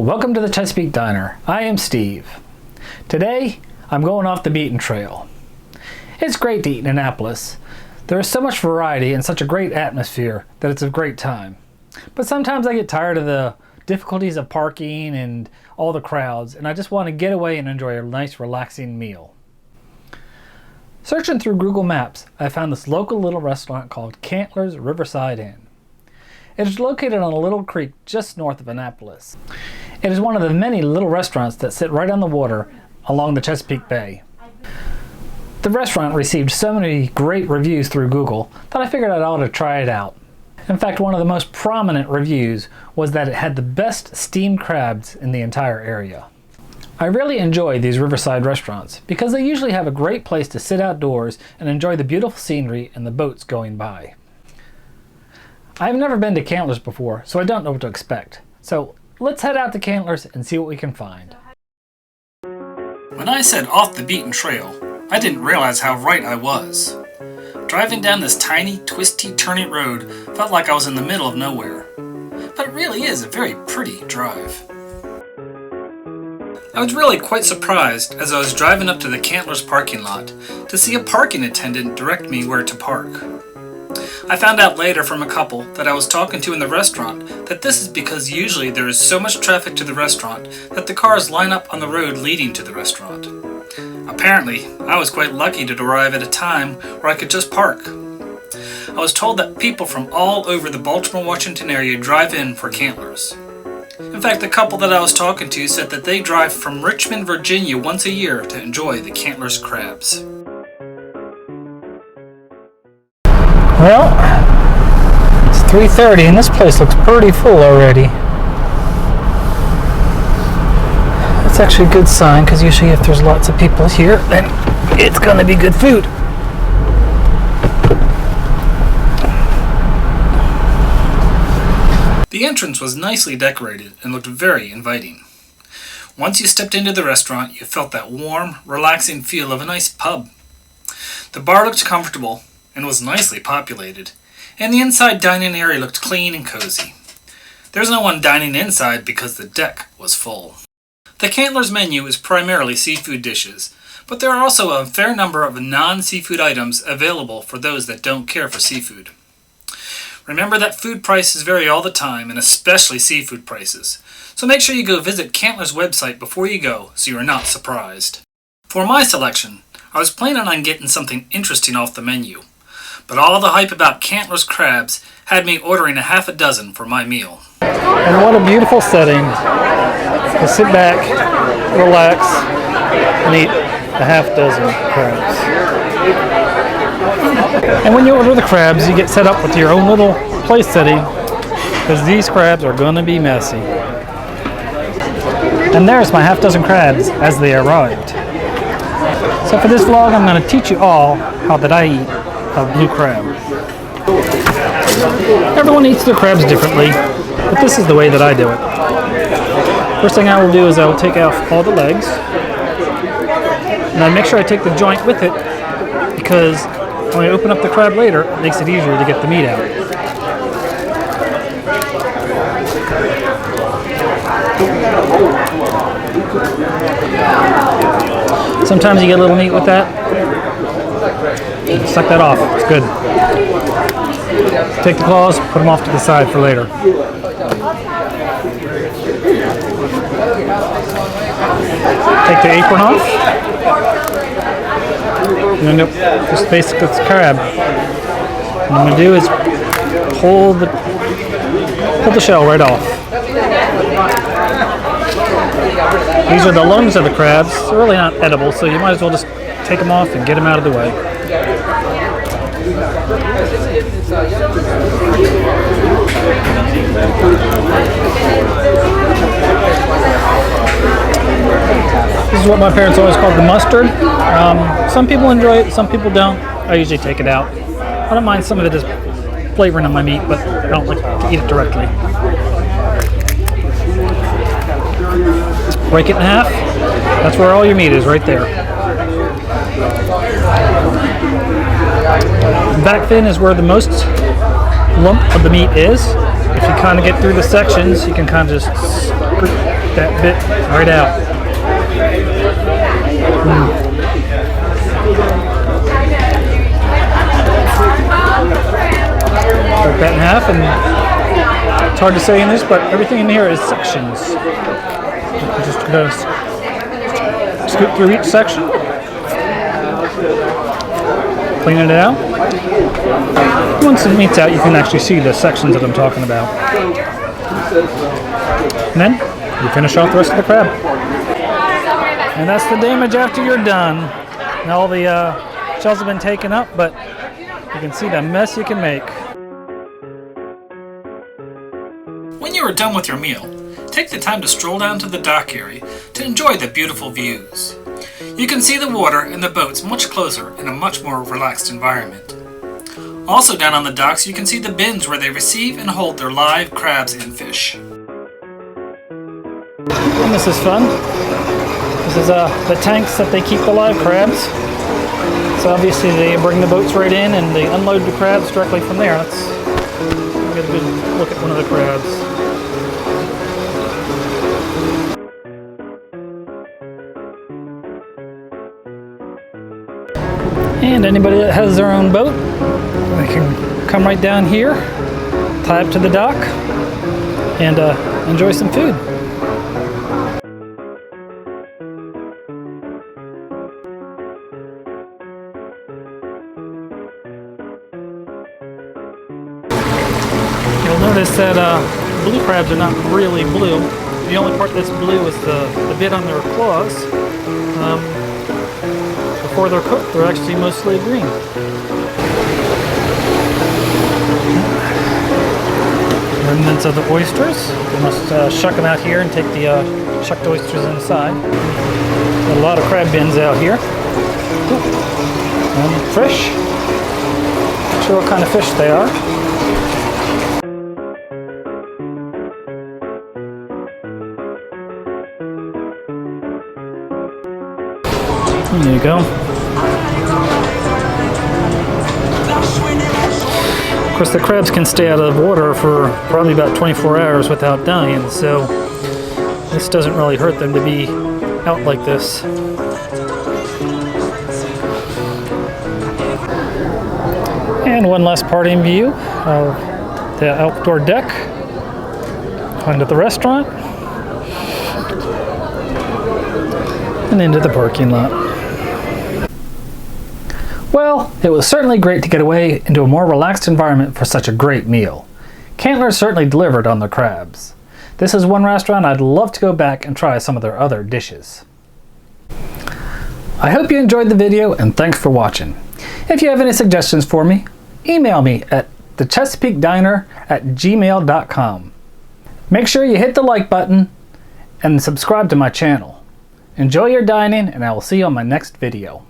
welcome to the Chesapeake Diner. I am Steve. Today, I'm going off the beaten trail. It's great to eat in Annapolis. There is so much variety and such a great atmosphere that it's a great time. But sometimes I get tired of the difficulties of parking and all the crowds, and I just want to get away and enjoy a nice relaxing meal. Searching through Google Maps, I found this local little restaurant called Cantlers Riverside Inn. It is located on a little creek just north of Annapolis. It is one of the many little restaurants that sit right on the water along the Chesapeake Bay. The restaurant received so many great reviews through Google that I figured I ought to try it out. In fact, one of the most prominent reviews was that it had the best steamed crabs in the entire area. I really enjoy these riverside restaurants because they usually have a great place to sit outdoors and enjoy the beautiful scenery and the boats going by. I've never been to Cantlers before, so I don't know what to expect. So let's head out to Cantlers and see what we can find. When I said off the beaten trail, I didn't realize how right I was. Driving down this tiny, twisty, turny road felt like I was in the middle of nowhere. But it really is a very pretty drive. I was really quite surprised as I was driving up to the Cantlers parking lot to see a parking attendant direct me where to park. I found out later from a couple that I was talking to in the restaurant that this is because usually there is so much traffic to the restaurant that the cars line up on the road leading to the restaurant. Apparently, I was quite lucky to arrive at a time where I could just park. I was told that people from all over the Baltimore-Washington area drive in for Cantlers. In fact, the couple that I was talking to said that they drive from Richmond, Virginia once a year to enjoy the Cantlers crabs. Well, it's 3:30 and this place looks pretty full already. That's actually a good sign because usually if there's lots of people here, then it's going to be good food. The entrance was nicely decorated and looked very inviting. Once you stepped into the restaurant, you felt that warm, relaxing feel of a nice pub. The bar looked comfortable and was nicely populated, and the inside dining area looked clean and cozy. There's no one dining inside because the deck was full. The Cantlers menu is primarily seafood dishes, but there are also a fair number of non-seafood items available for those that don't care for seafood. Remember that food prices vary all the time, and especially seafood prices, so make sure you go visit Cantlers' website before you go so you are not surprised. For my selection, I was planning on getting something interesting off the menu, but all the hype about Cantlers crabs had me ordering a half a dozen for my meal. And what a beautiful setting to sit back, relax, and eat a half dozen crabs. And when you order the crabs, you get set up with your own little place setting because these crabs are going to be messy. And there's my half dozen crabs as they arrived. So for this vlog, I'm going to teach you all how that I eat a blue crab. Everyone eats their crabs differently, but this is the way that I do it. First thing I will do is I will take off all the legs, and I make sure I take the joint with it because when I open up the crab later, it makes it easier to get the meat out. Sometimes you get a little meat with that. Suck that off. It's good. Take the claws, put them off to the side for later. Take the apron off. And just basically it's crab. What I'm going to do is pull the shell right off. These are the lungs of the crabs. They're really not edible, so you might as well just take them off and get them out of the way. This is what my parents always called the mustard. Some people enjoy it, some people don't. I usually take it out. I don't mind some of it as flavoring on my meat, but I don't like to eat it directly. Break it in half. That's where all your meat is, right there. The back fin is where the most lump of the meat is. If you kind of get through the sections, you can kind of just that bit right out. Cut that in half, and it's hard to say in this, but everything in here is sections. Just gonna scoop through each section, cleaning it out. Once the meat's out, you can actually see the sections that I'm talking about. And then you finish off the rest of the crab. And that's the damage after you're done. Now all the shells have been taken up, but you can see the mess you can make. When you are done with your meal, take the time to stroll down to the dock area to enjoy the beautiful views. You can see the water and the boats much closer in a much more relaxed environment. Also down on the docks you can see the bins where they receive and hold their live crabs and fish. And this is fun. This is the tanks that they keep the live crabs. So obviously they bring the boats right in and they unload the crabs directly from there. Let's get a good look at one of the crabs. And anybody that has their own boat, they can come right down here, tie up to the dock, and enjoy some food. You'll notice that blue crabs are not really blue. The only part that's blue is the bit on their claws. Before they're cooked, they're actually mostly green. Remnants of the oysters. We must shuck them out here and take the shucked oysters inside. Got a lot of crab bins out here. And fish. Not sure what kind of fish they are. There you go. Of course, the crabs can stay out of the water for probably about 24 hours without dying, so this doesn't really hurt them to be out like this. And one last parting view of the outdoor deck onto the restaurant and into the parking lot. Well, it was certainly great to get away into a more relaxed environment for such a great meal. Cantler certainly delivered on the crabs. This is one restaurant I'd love to go back and try some of their other dishes. I hope you enjoyed the video and thanks for watching. If you have any suggestions for me, email me at thechesapeakediner@gmail.com. Make sure you hit the like button and subscribe to my channel. Enjoy your dining, and I will see you on my next video.